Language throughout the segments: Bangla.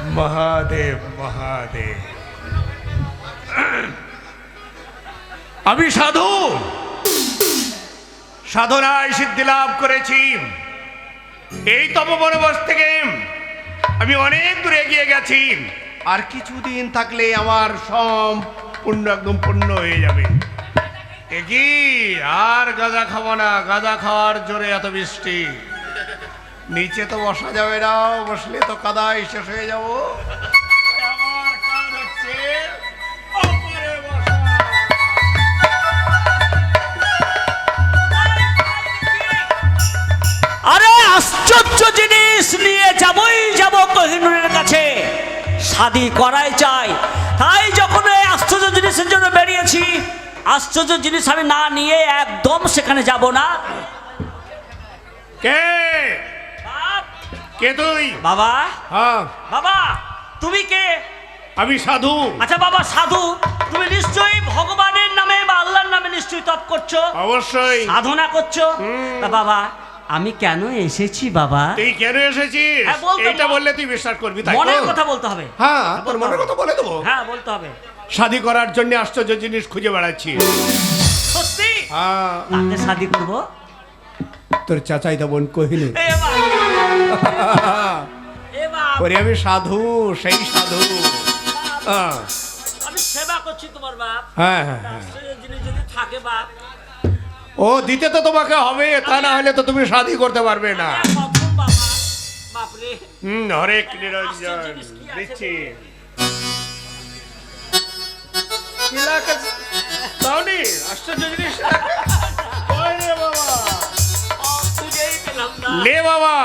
মহাদেব মহাদেব। আমি সাধু, সাধনায় সিদ্ধি লাভ করেছি। এই তপবনবাস থেকে আমি অনেক দূরে এগিয়ে গেছি। আর কিছুদিন থাকলে আমার সম্পূর্ণ একদম পূর্ণ হয়ে যাবে। কি আর গাঁজা খাবো না, গাঁজা খাওয়ার জোরে এত বৃষ্টি, নিচে তো বসা যাবে না, বসলে তো কাদায় শেষ হয়ে যাবো। আমার কাজ হচ্ছে ওপরে বসা। আরে আশ্চর্য জিনিস নিয়ে যাব কোহিনূরের কাছে, শাদি করাই চাই। তাই যখন এই আশ্চর্য জিনিসের জন্য বেরিয়েছি, আশ্চর্য জিনিস আমি না নিয়ে একদম সেখানে যাব না। কে কে তুই? বাবা। হ্যাঁ বাবা তুমি কে? আমি সাধু। আচ্ছা বাবা সাধু, তুমি নিশ্চয়ই ভগবানের নামে বা আল্লাহর নামে নিশ্চয়ই তপ করছো, অবশ্যই সাধনা করছো। তা বাবা আমি কেন এসেছি বাবা? তুই কেন এসেছিস হ্যাঁ, বলতে এটা বল। বললে তুই বিশ্বাস করবি, তাই মনের তো? কথা বলতে হবে। হ্যাঁ তোর মনের কথা বলে দেবো। হ্যাঁ বলতে হবে। শাদি করার জন্য আশ্চর্য জিনিস খুঁজে বেড়াচ্ছি। সত্যি? হ্যাঁ তাকে শাদি করবো। তোর চাচাইদা বোন কোহিনূর। এ বাবা, এ বাবা, ওরে আমি সাধু, সেই সাধু। হ্যাঁ আমি সেবা করছি তোমার বাপ। হ্যাঁ হ্যাঁ হ্যাঁ। আশ্চর্য জিনিস যদি থাকে বাপ, ও দিতে তো তোমাকে হবে, তা না হলে তো তুমি শাদি করতে পারবে না। কখন বাবা? বাপরে, হরে নিরঞ্জন আশ্চর্য জিনিস কি আছে দিচ্ছি। তাওনি আশ্চর্য জিনিস। ওই রে বাবা, খুঁজেই পেলাম না। লে বাবা,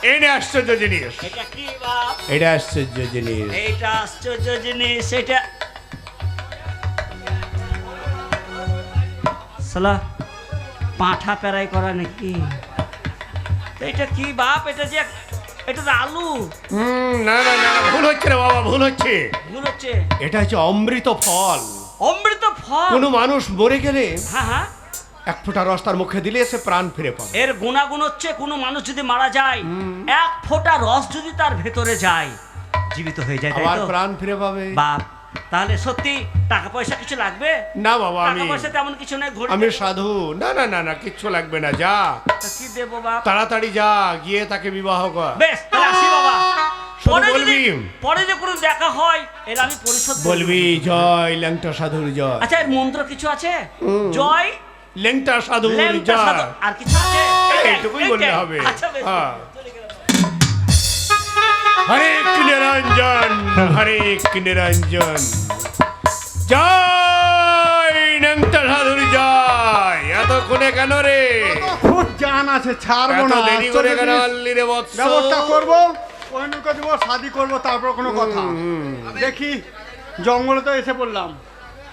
এই নে আশ্চর্য জিনিস। এটা কি বাপ? এটা আশ্চর্য জিনিস। এইটা আশ্চর্য জিনিস। এটা সালা পাঁঠা পেরাই করা নাকি? এটা কি বাপ? এটা যে এটা তো আলু। না না না, ভুল হচ্ছে রে বাবা, ভুল হচ্ছে। ভুল হচ্ছে। এটা হচ্ছে অমৃত ফল। অমৃত ফল? কোনো মানুষ মরে গেলে হ্যাঁ হ্যাঁ, এক ফোঁটা রস তার মুখে দিলে সে প্রাণ ফিরে পাবে। এর গুণাগুণ হচ্ছে কোনো মানুষ যদি মারা যায়, এক ফোঁটা রস যদি তার ভেতরে যায়, জীবিত হয়ে যায়, তাই আবার তো? প্রাণ ফিরে পাবে। বাপ তাহলে সত্যি টাকা পয়সা কিছু লাগবে? না বাবা, টাকা আমি পয়সা তেমন কিছু নেই, ঘড়ি আমি দেবো। সাধু। না না না না, কিচ্ছু লাগবে না, যা তা কি দেবো বাপ? তাড়াতাড়ি যা, গিয়ে তাকে বিবাহ কর। বেশ তাহলে আসি বাবা। শুধু পরে বলবি। যদি পরে যে কোনো দেখা হয় এর আমি পরিশোধ করে বলবি দেবো। জয় ল্যাংটা সাধুর জয়। আচ্ছা এর মন্ত্র কিছু আছে? জয় ল্যাংটা সাধুর ল্যাংটা জয়। সাধু। আর কিছু আছে? এইটুকুই বললে হবে। আচ্ছা বেশ, হ্যাঁ। চলে গেলাম। হরে নিরঞ্জন, হরে নিরঞ্জন, জয় ল্যাংটা সাধুর জয়। এতক্ষণে কেন রে? খুব জান আছে, ছাড়বো এত না। দেরি করে কেন আনলি রে বৎস? ব্যবস্থা করবো, কোহিনূরকে দেবো, শাদি করবো, তারপর কোনো কথা। দেখি জঙ্গলে তো এসে পড়লাম,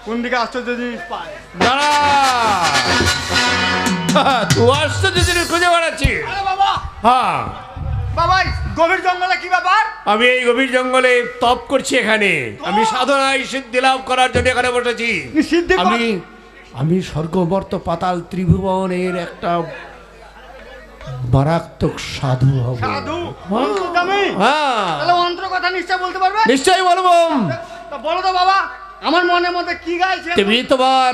কোন দিকে আশ্চর্য জিনিস পায়। দাঁড়া, তুই আশ্চর্য জিনিস খুঁজে বেড়াচ্ছিস? আরে বাবা, হ্যাঁ, বাবা এই গভীর জঙ্গলে কি ব্যাপার? আমি এই গভীর জঙ্গলে তপ করছি এখানে। আমি সাধনায় সিদ্ধি লাভ করার জন্য এখানে বসেছি। তুমি সিদ্ধি কর- আমি স্বর্গবর্ত পাতাল ত্রিভুবনের একটা মারাত্মক সাধু হব। সাধু অন্তর্যামী? হ্যাঁ, তাহলে অন্ত্র কথা নিশ্চয় বলতে পারবে? নিশ্চয়ই বলবো। তা বলো তো বাবা, আমার মনের মধ্যে কি গাইছে? তুমি তোমার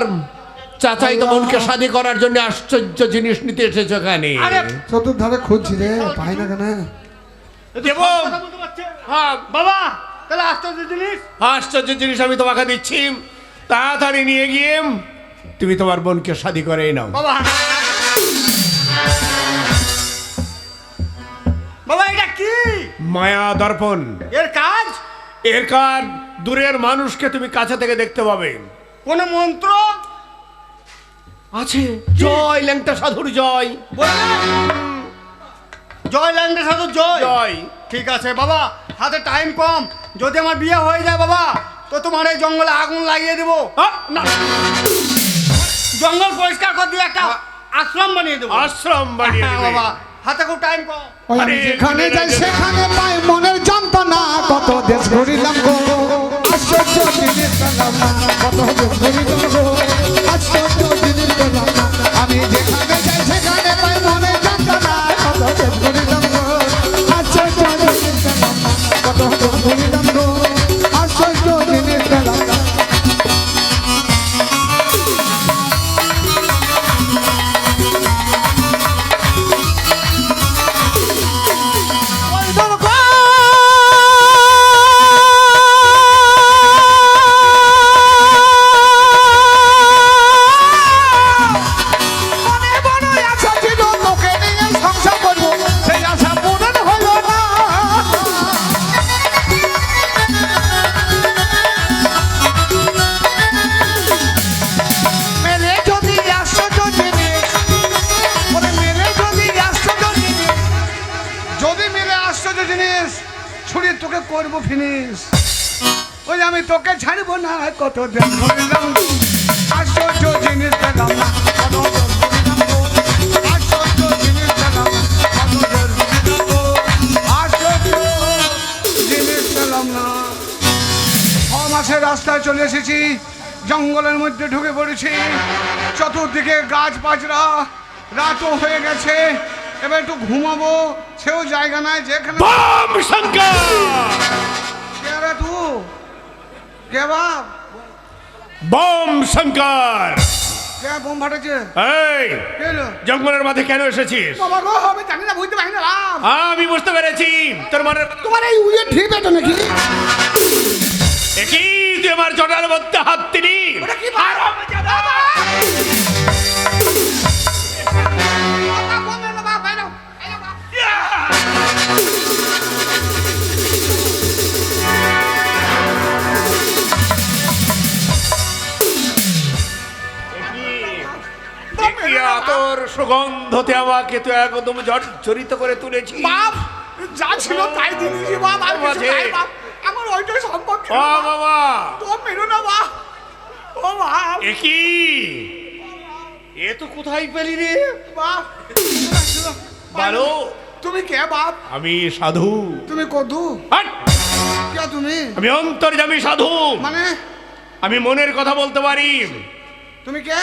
চাচাই তো বোনকে শাদি করার জন্য আশ্চর্য জিনিস নিতে এসেছো এখানে। আরে চতুর্ধারে খুঁজছি রে, পাই না কেন? এ তো দেব। সব কথা বলতে পারছে। হ্যাঁ, বাবা তাহলে আশ্চর্য জিনিস আশ্চর্য জিনিস আমি তোমাকে দিচ্ছি, তাড়াতাড়ি নিয়ে গিয়ে তুমি তোমার বোনকে শাদি করে নাও। বাবা, বাবা এটা কি? মায়া দর্পণ। এর কাজ? এর কাজ দূরের মানুষকে তুমি কাছে থেকে দেখতে পাবে। কোন মন্ত্র আছে, জয় ল্যাংটা সাধুর জয়। বলে না? জয় ল্যান্ডে সাধু জয়। জয়। ঠিক আছে বাবা, হাতে টাইম কম, যদি আমার বিয়ে হয়ে যায় বাবা তো তোমার এই জঙ্গলে আগুন লাগিয়ে দেবো। না, জঙ্গল পরিষ্কার করে দিয়ে একটা আশ্রম বানিয়ে দেবো। আশ্রম বানিয়ে হ্যাঁ দেবে। বাবা, হাতে খুব টাইম কম। ওই আমি আরে, যেখানে যাই কিনে সেখানে পাই মনের যন্ত্রণা, কত দেশ ঘুরিলাম গো, আশ্চর্য জিনিস পেলাম না, কত দেশ ঘুরিলাম গো, আশ্চর্য জিনিস পেলাম না। আমি যেখানে যাই সেখানে পাই মনের যন্ত্রণা, কত দেশ ঘুরিলাম গো, আশ্চর্য জিনিস পেলাম না, কত দেশ ঘুরিলাম আশ্চর্য জিনিস ছুড়ে তোকে করবো ফিনিশ ওই আমি তোকে ছাড়বো না কত দেশ ঘুরিলাম গো। আশ্চর্য জিনিস পেলাম না কত দেশ ঘুরিলাম গো। আশ্চর্য জিনিস পেলাম না কত দেশ ঘুরিলাম গো। আশ্চর্য জিনিস পেলাম না 6 মাসের রাস্তায় চলে এসেছি জঙ্গলের মধ্যে ঢুকে পড়েছি চতুর্দিকে গাছ পাচড়া রাতও হয়ে গেছে এবার একটু ঘুমাবো সেও জায়গা নাই যেখানে বম শঙ্কর কে রে তু কে বাপ বম শঙ্কর কে বোম ফাটেছে এই কে এলো? জঙ্গলের মাঝে কেন এসেছিস বাবা গো আমি জানি না বুঝতে পারি না বাপ। আমি বুঝতে পেরেছি তোর মনের কথা। তোমার এই উইয়ে ঠিক আছে নাকি একই তুই আমার জটার মধ্যে হাত দিলি ওটা কি বার হবে বাবা বাবা বন্ধ না বাবা বাইরে তোর সুগন্ধতে আমাকে তুই একদম জর্জরিত করে তুলেছি বাপ যা ছিল তাই দিয়েছি বাপ আর কিছু মাঝে। নাই বাপ আমার ওইটাই সম্ভব ছিল ও বাপ। বাবা তো মেরো না বাপ ও বাপ একই এ তো কোথায় পেলি রে বাপ বলো তুমি কে বাপ আমি সাধু তুমি কদু হাট! কে তুমি আমি অন্তর্যামী সাধু মানে আমি মনের কথা বলতে পারি তুমি কে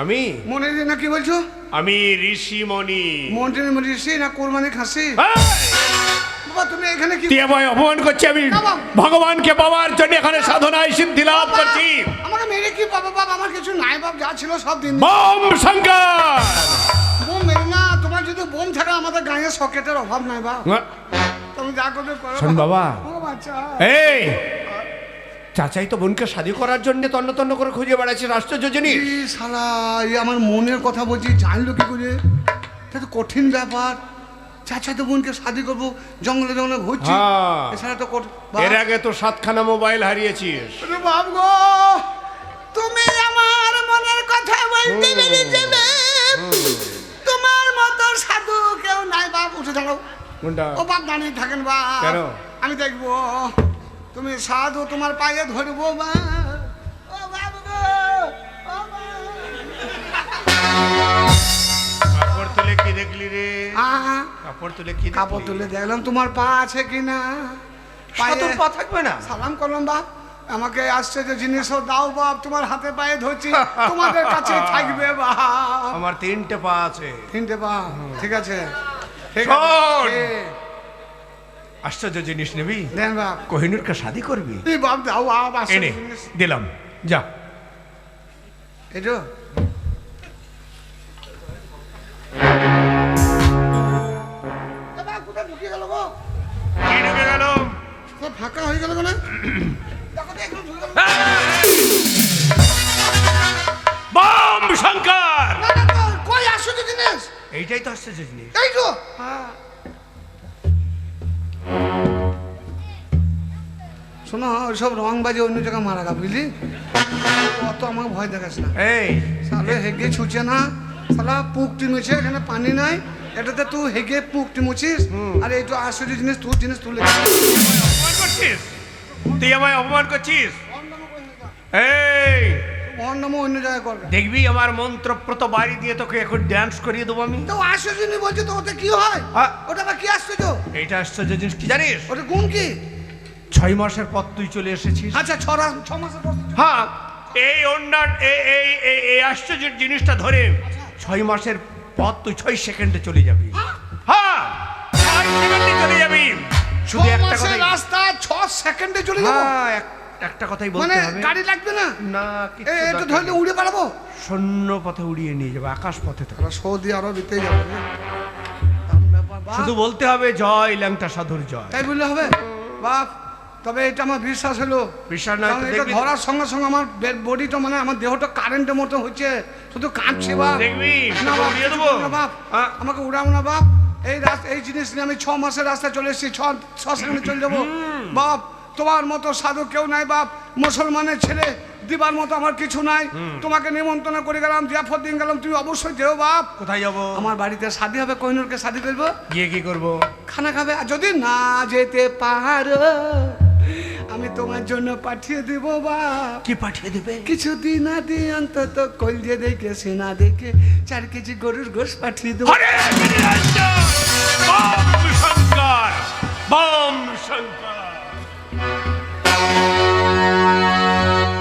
আমি মনে না কি বলছো আমি ঋষিমণি মন্ত্রী ঋষি না কোরবানি খাসি বাবা তুমি এখানে কি তুই আমায় অপমান করছি আমি বাবা। ভগবানকে পাওয়ার জন্য এখানে সাধনায় সিদ্ধি লাভ বাবা, করছি আমাকে মেরে কি বাবা বাবা আমার কিছু নাই বাপ যা ছিল সব দিন বম শঙ্কর বোম মেরে না তোমার যদি বোম থাকে আমাদের গায়ে সকেটের অভাব নাই বাপ তুমি যা করবে করো শোন বাবা। ও বাচ্চা এই চাচাই তো বোনকে শাদি করার জন্য তন্ন তন্ন করে খুঁজে বেড়াচ্ছে আশ্চর্য জিনিস এই শালা এই আমার মনের কথা বলছি জানলো কি করে এটা তো কঠিন ব্যাপার চাচা তো বোনকে শাদি করবো জঙ্গলে জঙ্গলে ঘুরছি হ্যাঁ। এছাড়া তো এর আগে তো 7খানা মোবাইল হারিয়েছিস বাপ গো তুমি আমার মনের কথা বলতে পেরেছে তোমার মতো সাধু কেউ নাই বাপ উঠে দাঁড়াও কোনটা ও বাপ দাঁড়িয়ে থাকেন বাপ কেন? আমি দেখবো তুমি সাধু তোমার পায়ে ধরবো বা ও বাপ গো ও বাপ। কাপড় তুলে কি দেখলি রে আহা, কাপড় তুলে কি দেখলি? কাপড় তুলে দেখলাম তোমার পা আছে কিনা সাধুর পা থাকবে না সালাম করলাম বাপ আমাকে আশ্চর্য জিনিসও দাও বাপ তোমার হাতে পায়ে ধরছি তোমাদের কাছে থাকবে বাপ আমার 3টে পা আছে 3টে পা ঠিক আছে ঠিক শোন। আছে আশ্চর্য জিনিস নেবি দেন বাপ কোহিনূরকে শাদি করবি এই বাপ দাও বাপ আশ্চর্য এনে জিনিস দিলাম যা এটো কোথায় ঢুকে গেল গো কি ঢুকে গেল সব ফাঁকা হয়ে গেল কেন দেখো তো একটু ঢুকে গেল। বম শঙ্কর না না তো কই আশ্চর্য জিনিস এইটাই তো আশ্চর্য জিনিস এই তো শোনো ওইসব রং বাজে অন্য জায়গায় মারা গা বুঝলি অত আমাকে ভয় দেখাস না এই সালে হেগে ছুঁচে না সালা পুকটি মুছে এখানে পানি নাই এটাতে তুই হেগে পুকটি মুছিস আর এই তো আশ্চর্য জিনিস তুই জিনিস তুলে অপমান করছিস তুই আমায় অপমান করছিস এই ওর নামও অন্য জায়গায় কর দেখবি আমার মন্ত্রপ্রত বাড়ি দিয়ে তোকে এখন ডান্স করিয়ে দেবো আমি তো আশ্চর্য জিনিস বলছে তো ওতে কি হয় হ্যাঁ। ওটা আবার কি আশ্চর্য এইটা আশ্চর্য জিনিস কি জানিস ওটা গুণ কি 6 মাসের পর তুই চলে এসেছিস আচ্ছা ছ মাসের পর হ্যাঁ এই অন্য এই আশ্চর্য জিনিসটা ধরে 6 মাসের পর তুই 6 সেকেন্ডে চলে যাবি হ্যাঁ 6 সেকেন্ডে চলে যাবি শুধু একটা মাসের কথাই রাস্তা 6 সেকেন্ডে চলে যাবো হ্যাঁ একটা কথাই বলতে মানে হবে গাড়ি লাগবে না না এটা কিছু ধরলে উড়ে পারবো শূন্য পথে উড়িয়ে নিয়ে যাবে আকাশ পথে তো সৌদি আরবিতে যাবে দারুণ ব্যাপার, বাপ। শুধু বলতে হবে জয় ল্যাংটা সাধুর জয় তাই বললে হবে বাপ তবে এটা আমার বিশ্বাস হলো বিশ্বাস না কারণ তো এটা দেখবি ধরার সঙ্গে সঙ্গে আমার বডিটা মানে আমার দেহটা কারেন্টের মতো হচ্ছে শুধু কাঁপছে বাপ দেখবি না বাপ, উড়িয়ে দেবো কিছু করো না বাপ হ্যাঁ। আমাকে উড়াও না বাপ এই জিনিস নিয়ে আমি 6 মাসের রাস্তায় চলে এসেছি 6 সেকেন্ডে চলে যাবো বাপ তোমার মতো সাধু কেউ নাই বাপ মুসলমানের ছেলে দিবার মতো আমার কিছু নাই। তোমাকে নিমন্ত্রণ করে গেলাম, জিয়াফত দিন গেলাম, তুমি অবশ্যই যেও বাপ। কোথায় যাবো? আমার বাড়িতে শাদী হবে, কোহিনূরকে শাদী করবো, গিয়ে কি করব? খানা খাবে। আর যদি না যেতে পারো আমি তোমার জন্য পাঠিয়ে দেবো বাপ। কি পাঠিয়ে দেবে? কিছুদিন আদি অন্তত কলজে দেখে সেনা দেখে 4 কেজি গরুর গোশ পাঠিয়ে দেবো। হরে গিরিরাজ! বম শঙ্কর, বম শঙ্কর।